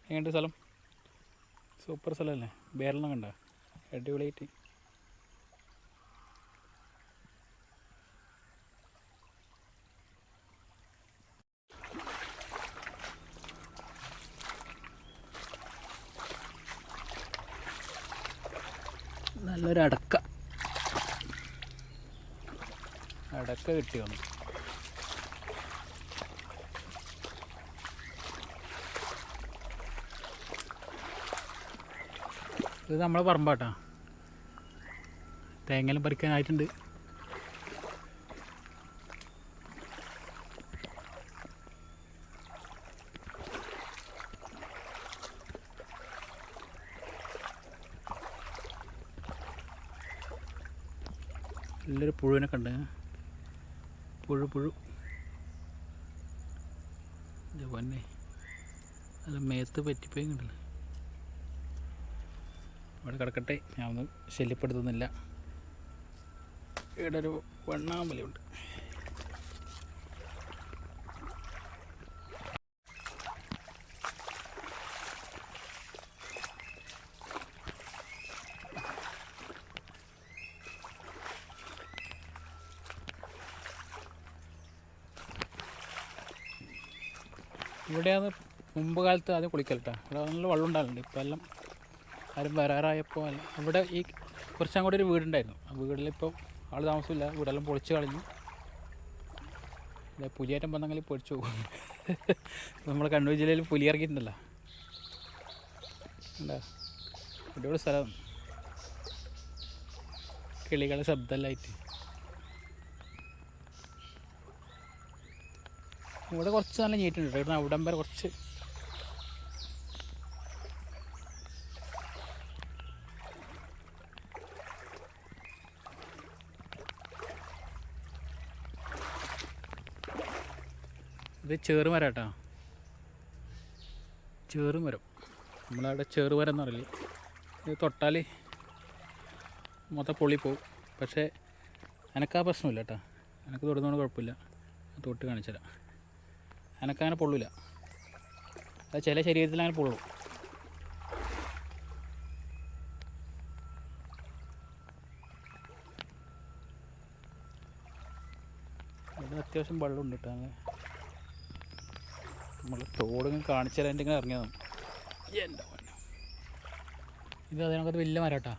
എങ്ങനെയുണ്ട് സ്ഥലം? സൂപ്പർ സ്ഥലമല്ലേ? ബേരെല്ലാം കണ്ട അടിപൊളിയായിട്ട്. നല്ലൊരു അടക്ക കിട്ടി വന്നു. ഇത് നമ്മളെ പറമ്പാട്ടാ. തേങ്ങലും പറിക്കാനായിട്ടുണ്ട്. നല്ലൊരു പുഴുവിനെ കണ്ട്. പുഴു പൊന്നെ, അത് മേത്ത് പറ്റിപ്പോയി കണ്ടല്ലോ. ഇവിടെ കിടക്കട്ടെ, ഞാൻ ഒന്നും ശല്യപ്പെടുത്തുന്നില്ല. ഇവിടെ ഒരു വണ്ണാമ്പലുണ്ട്. ഇവിടെയാണ് മുമ്പ് കാലത്ത് ആദ്യം കുളിക്കലട്ടാ. ഇവിടെ നല്ല വെള്ളം ഉണ്ടാകലുണ്ട്. ഇപ്പം എല്ലാം ആരും വരാറായപ്പോൾ അല്ല. ഇവിടെ ഈ കുറച്ചങ്ങോട്ട് ഒരു വീടുണ്ടായിരുന്നു. ആ വീട്ടിലിപ്പോൾ ആൾ താമസമില്ല. വീടെല്ലാം പൊളിച്ച് കളഞ്ഞു. പുലിയേറ്റം വന്നെങ്കിൽ പൊളിച്ചു പോകും. നമ്മുടെ കണ്ണൂർ ജില്ലയിൽ പുലി ഇറങ്ങിയിട്ടുണ്ടല്ലോ. എന്താ അടിപൊളി സ്ഥലം. കിളികളുടെ ശബ്ദമെല്ലാമായിട്ട്. ഇവിടെ കുറച്ച് നല്ല നീറ്റുണ്ട്. ഇവിടെ അവിടം വരെ കുറച്ച് ഇത് ചേറുമരം കേട്ടോ. ചേറുമരം, നമ്മളവിടെ ചേറുമരം എന്ന് പറയില്ലേ. ഇത് തൊട്ടാൽ മൊത്തം പൊള്ളിപ്പോവും. പക്ഷേ എനക്കാ പ്രശ്നമില്ല കേട്ടോ. എനിക്ക് തൊടുന്നതുകൊണ്ട് കുഴപ്പമില്ല. തൊട്ട് കാണിച്ചുതരാം. എനക്കങ്ങനെ പൊള്ളില്ല. അത് ചില ശരീരത്തിൽ അങ്ങനെ പൊള്ളും. ഇവിടെ അത്യാവശ്യം വെള്ളമുണ്ട് കേട്ടോ. നമ്മൾ തോടിങ്ങനെ കാണിച്ചു തരാൻ ഇങ്ങനെ ഇറങ്ങിയതാണ്. എൻ്റെ ഇത് അതിനകത്ത് വലിയ മരം കേട്ടോ.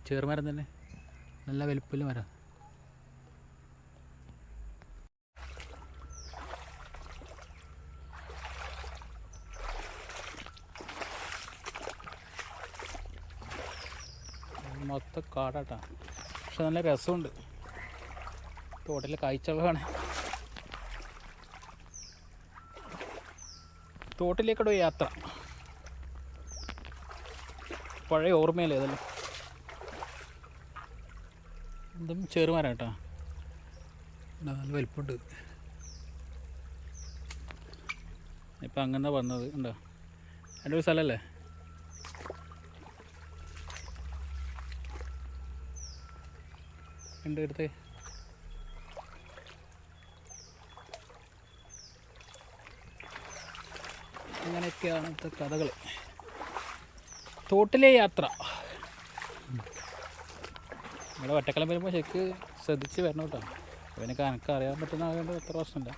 ചെറുമരം തന്നെ, നല്ല വലുപ്പമുള്ള മരം. മൊത്തം കാടാട്ടാ. പക്ഷെ നല്ല രസമുണ്ട്. തോട്ടിലെ കാഴ്ചകളാണ്. തോട്ടിലേക്കൂടെ യാത്ര പഴയ ഓർമ്മയല്ലേ അതല്ലേ. ഇതും ചെറുമരം കേട്ടോ. നല്ല വലിപ്പമുണ്ട്. ഇപ്പം അങ്ങനെ വന്നത് ഉണ്ടോ. എൻ്റെ ഒരു സ്ഥലമല്ലേ. ഉണ്ട് എടുത്തേ. അങ്ങനെയൊക്കെയാണ് ഇന്നത്തെ കഥകൾ. തോട്ടിലെ യാത്ര. ഇവിടെ ഒറ്റക്കലം വരുമ്പോൾ ശരിക്ക് ശ്രദ്ധിച്ച് വരണം കേട്ടോ. അവനൊക്കെ എനിക്ക് അറിയാൻ പറ്റുന്ന ആയതുകൊണ്ട് എത്ര പ്രശ്നമില്ല.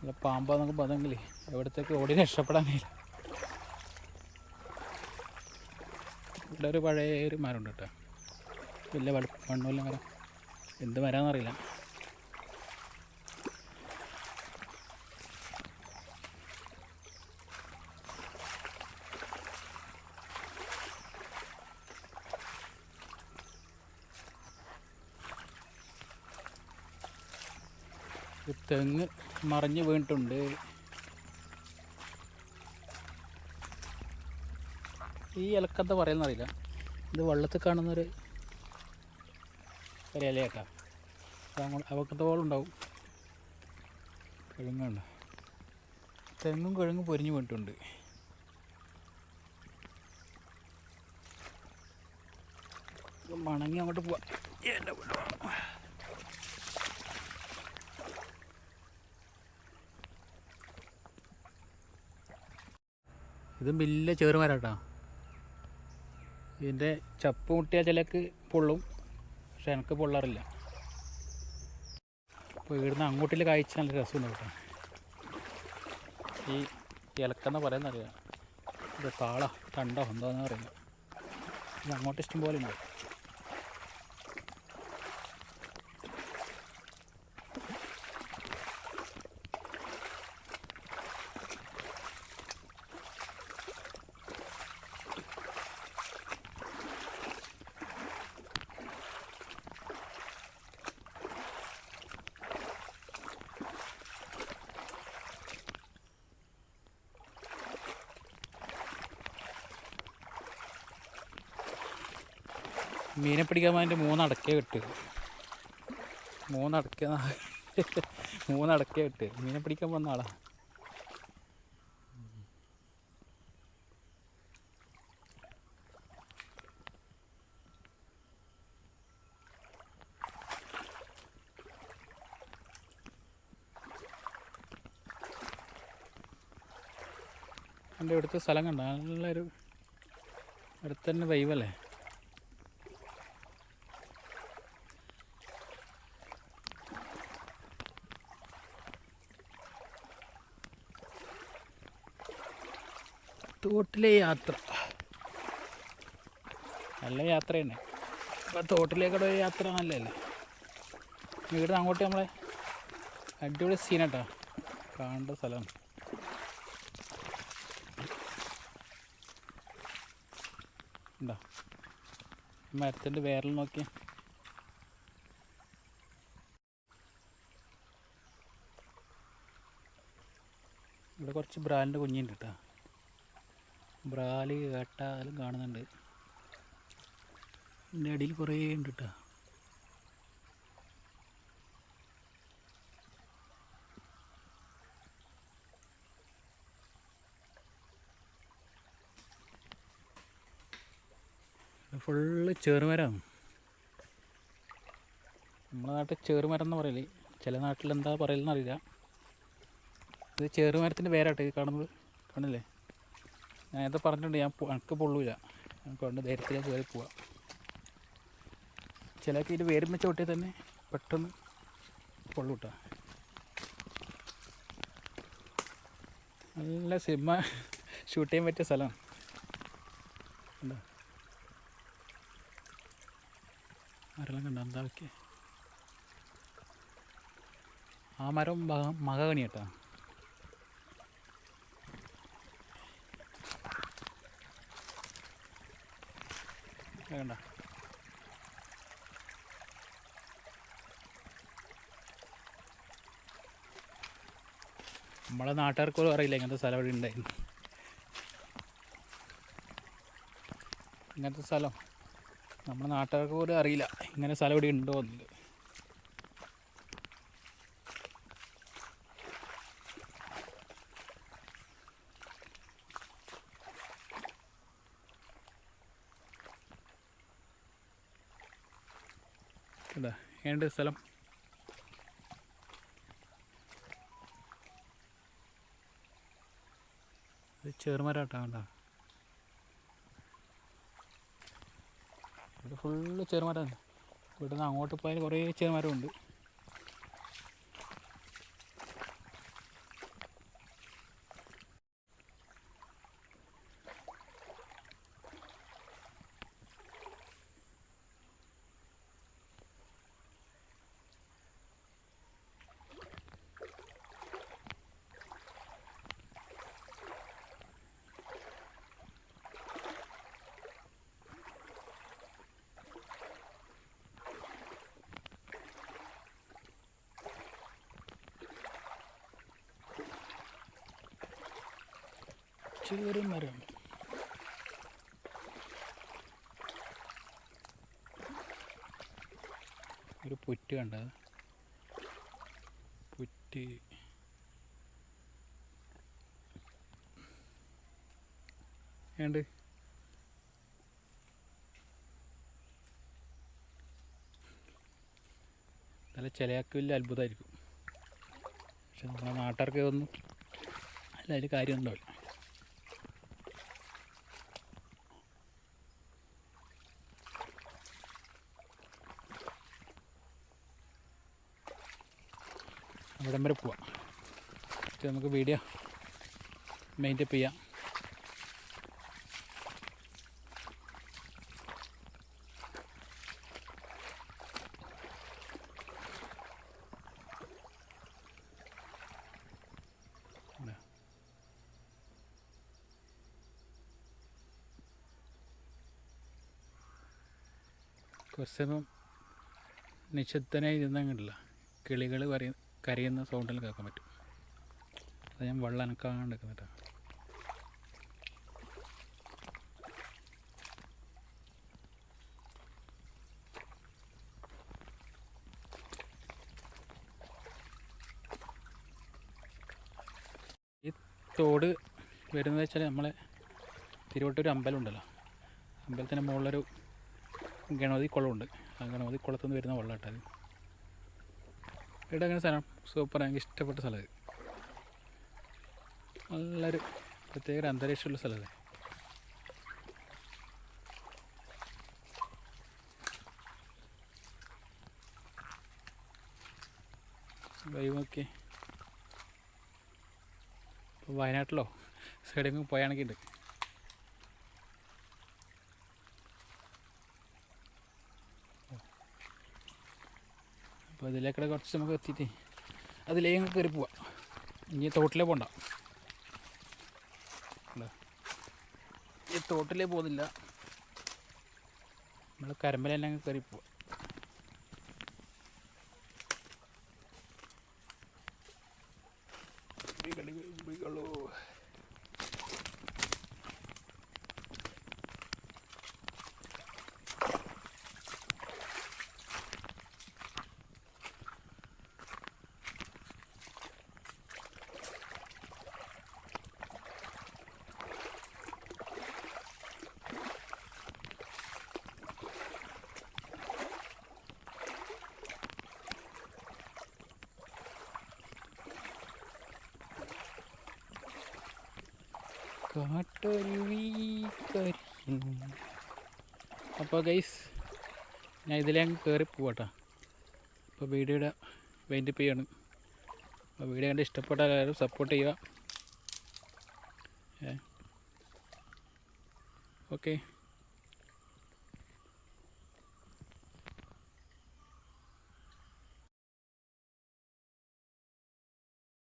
ഇവിടെ പാമ്പാന്നൊക്കെ പറഞ്ഞെങ്കിൽ എവിടത്തേക്ക് ഓടി രക്ഷപ്പെടാൻ കഴിയില്ല. ഇവിടെ ഒരു പഴയ ഒരു മരമുണ്ട് കേട്ടോ. വലിയ മണ്ണുമില്ല മരം. എന്ത് മരമെന്നറിയില്ല. തെങ്ങ് മറിഞ്ഞ് വീണിട്ടുണ്ട്. ഈ ഇലക്കെന്താ പറയുന്നറിയില്ല. ഇത് വെള്ളത്തിൽ കാണുന്നൊരു ഇലയാട്ടാ. അവക്കത്തോളം ഉണ്ടാവും. കിഴങ്ങുണ്ട്. തെങ്ങും കിഴങ്ങും പൊരിഞ്ഞ് വീണിട്ടുണ്ട്. മണങ്ങി അങ്ങോട്ട് പോവാം. ഇതും വലിയ ചെറുമരം കേട്ടോ. ഇതിൻ്റെ ചപ്പ് മുട്ടിയാൽ ചിലക്ക് പൊള്ളും, പക്ഷെ എനിക്ക് പൊള്ളാറില്ല. അപ്പോൾ ഇവിടുന്ന് അങ്ങോട്ടുള്ള കാഴ്ച നല്ല രസമുണ്ട് കേട്ടോ. ഈ ഇലക്കെന്ന് പറയുന്നറിയാം, ഇത് താള തണ്ടോ എന്താണെന്ന് പറയുന്നത്. ഇത് അങ്ങോട്ട് ഇഷ്ടം പോലെ ഉണ്ട്. മീനെ പിടിക്കാൻ വേണ്ടി 3 അടക്കേ കിട്ടുക. 3 അടക്കേ കിട്ടുക. മീനെ പിടിക്കാൻ വന്ന ആളാ. എൻ്റെ ഇവിടുത്തെ സ്ഥലം കണ്ട നല്ലൊരു അടുത്ത് തന്നെ വൈബല്ലേ. തോട്ടിലെ യാത്ര നല്ല യാത്ര തന്നെ. അപ്പോൾ തോട്ടിലേക്കൂടെ ഒരു യാത്ര നല്ലതല്ലേ. ഇവിടെ അങ്ങോട്ട് നമ്മളെ അടിപൊളി സീനാട്ടോ, കാണേണ്ട സ്ഥലമാണ്. ഉണ്ടോ മരത്തിൻ്റെ വേരിൽ നോക്കി. ഇവിടെ കുറച്ച് ബ്രാലിൻ്റെ കുഞ്ഞുണ്ട് കേട്ടോ. ബ്രാല് കേട്ട എല്ലാം കാണുന്നുണ്ട്. ഇതിൻ്റെ അടിയിൽ കുറേ ഉണ്ട് കേട്ടോ. ഫുള്ള് ചെറുമരമാണ്. നമ്മുടെ നാട്ടിൽ ചെറുമരം എന്ന് പറയല്, ചില നാട്ടിൽ എന്താ പറയലെന്ന് അറിയില്ല. ഇത് ചെറുമരത്തിൻ്റെ പേരാട്ടോ ഇത് കാണുന്നത്, കാണില്ലേ. ഞാൻ നേരത്തെ പറഞ്ഞിട്ടുണ്ട് എനിക്ക് പൊള്ളൂല, എനിക്ക് കൊണ്ട് ധൈര്യത്തിൽ കയറി പോവാം. ചിലക്ക് ഇത് വേരുമ്പ ചോട്ടിൽ തന്നെ പെട്ടെന്ന് പൊള്ളൂട്ടാ. നല്ല സിനിമ ഷൂട്ട് ചെയ്യാൻ പറ്റിയ സ്ഥലമാണ്. ഉണ്ടോ മരമെല്ലാം കണ്ടോ എന്താ ഒക്കെ. ആ മരം മഹാഗണി കേട്ടോ. കണ്ട നമ്മളെ നാട്ടുകാർക്ക് പോലും അറിയില്ല ഇങ്ങനത്തെ സ്ഥലം ഇവിടെ ഉണ്ടായിരുന്നു. ഇങ്ങനത്തെ സ്ഥലം നമ്മുടെ നാട്ടുകാർക്ക് പോലും അറിയില്ല ഇങ്ങനെ സ്ഥലം ഇവിടെ ഉണ്ടോ എന്നുള്ളത്. എന്താ ഏണ്ട സ്ഥലം. ഇത് ചെറുമരാട്ടാ കണ്ടോ. ഇവിടെ ഫുള്ള് ചെറുമരമാണ്. ഇവിടുന്ന് അങ്ങോട്ട് പോയാൽ കുറേ ചെറുമരമുണ്ട്. ചെറുമരം ഒരു പുറ്റ് കണ്ട പുറ്റ്. ഏണ്ട് നല്ല ചിലയാൾക്ക് വലിയ അത്ഭുതമായിരിക്കും, പക്ഷെ നമ്മുടെ നാട്ടുകാർക്ക് ഒന്നും അല്ല അതിൽ കാര്യം ഉണ്ടാവില്ല. ഇവിടം വരെ പോവാം. നമുക്ക് വീഡിയോ മെയിൻറ്റപ്പ് ചെയ്യാം. കുറച്ച് സമയം നിശബ്ദനായി ഇരുന്നങ്ങോട്ടില്ല, കിളികൾ കരയുന്ന സൗണ്ടെല്ലാം കേൾക്കാൻ പറ്റും. അത് ഞാൻ വെള്ളം അനക്കാണ്ട് നിൽക്കുന്നിട്ടാണ്. ഈ തോട് വരുന്നത് വെച്ചാൽ നമ്മളെ തിരുവട്ടൂർ അമ്പലം ഉണ്ടല്ലോ, അമ്പലത്തിൻ്റെ മുകളിലൊരു ഗണപതി കുളമുണ്ട്. ആ ഗണപതി കുളത്തു നിന്ന് വരുന്ന വെള്ളമാട്ടത്. ഇവിടെ അങ്ങനെ സ്ഥലം സൂപ്പർ, എനിക്ക് ഇഷ്ടപ്പെട്ട സ്ഥലം. നല്ലൊരു പ്രത്യേക അന്തരീക്ഷമുള്ള സ്ഥലമല്ലേ. വൈബൊക്കെ ഇപ്പോൾ വയനാട്ടിലോ സൈഡിൽ പോയാണെങ്കിൽ ഉണ്ട്. അപ്പോൾ അതിലേക്കൂടെ കുറച്ച് നമുക്ക് എത്തിയിട്ട് അതിലേക്ക് കയറി പോവാം. ഇനി തോട്ടിലേ പോകണ്ട, ഈ തോട്ടിലേ പോകുന്നില്ല, നമ്മൾ കരമ്പലെല്ലാം കയറി പോവാം. അപ്പോൾ ഗൈസ്, ഞാൻ ഇതിലേക്ക് കയറി പോവാട്ടോ. അപ്പോൾ വീഡിയോയുടെ വൈൻഡപ്പ് ചെയ്യാണ്. അപ്പോൾ വീഡിയോ കണ്ട് ഇഷ്ടപ്പെട്ട എല്ലാവരും സപ്പോർട്ട് ചെയ്യുക. ഓക്കെ.